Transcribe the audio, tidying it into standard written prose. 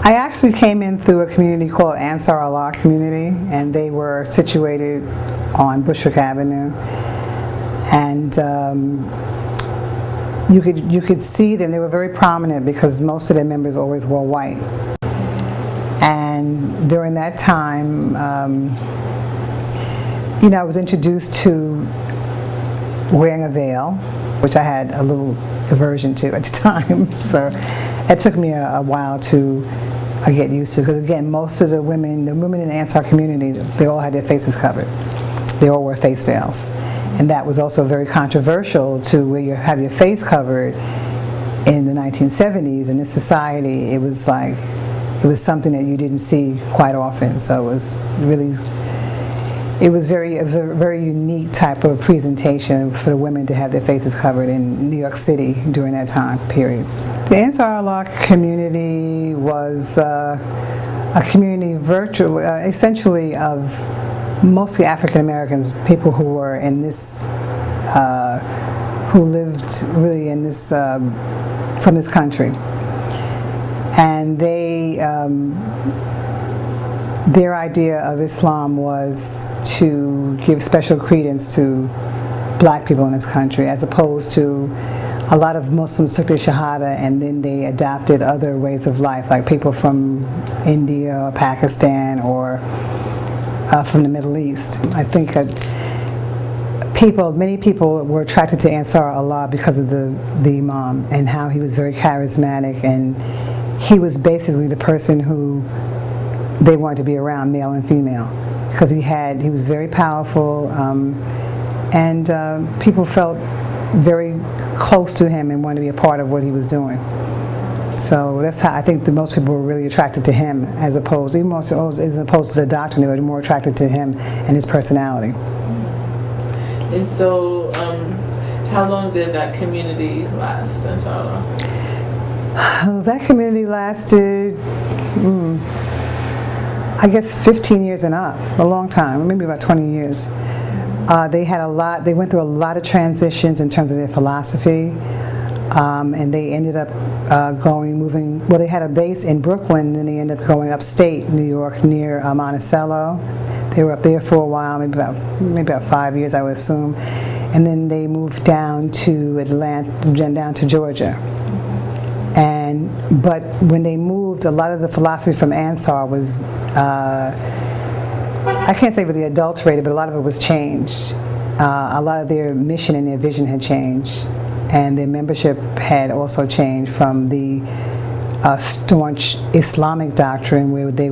I actually came in through a community called Ansar Allah community, and they were situated on Bushwick Avenue. And you could see them. They were very prominent because most of their members always wore white. And during that time, I was introduced to wearing a veil, which I had a little aversion to at the time. So it took me a while to get used to, because again, most of the women in the Ansar community, they all had their faces covered. They all wore face veils. And that was also very controversial to where you have your face covered in the 1970s. In this society, it was something that you didn't see quite often. So it was a very unique type of presentation for the women to have their faces covered in New York City during that time period. The Ansar Allah community was a community essentially of mostly African Americans, people who were in this, who lived really in this, from this country. And their idea of Islam was to give special credence to black people in this country, as opposed to a lot of Muslims took their Shahada and then they adopted other ways of life, like people from India, Pakistan, or from the Middle East. I think many people were attracted to Ansar Allah because of the Imam and how he was very charismatic, and he was basically the person who they wanted to be around, male and female, because he was very powerful, and people felt very close to him and wanted to be a part of what he was doing. So that's how I think that most people were really attracted to him, as opposed to the doctrine. They were more attracted to him and his personality. And so, how long did that community last, inshallah? That community lasted, I guess 15 years and up, a long time, maybe about 20 years. They went through a lot of transitions in terms of their philosophy, and they ended up they had a base in Brooklyn, and they ended up going upstate New York near Monticello. They were up there for a while, maybe about 5 years, I would assume, and then they moved down to down to Georgia. But when they moved, a lot of the philosophy from Ansar was, I can't say really adulterated, but a lot of it was changed. A lot of their mission and their vision had changed, and their membership had also changed from the staunch Islamic doctrine where they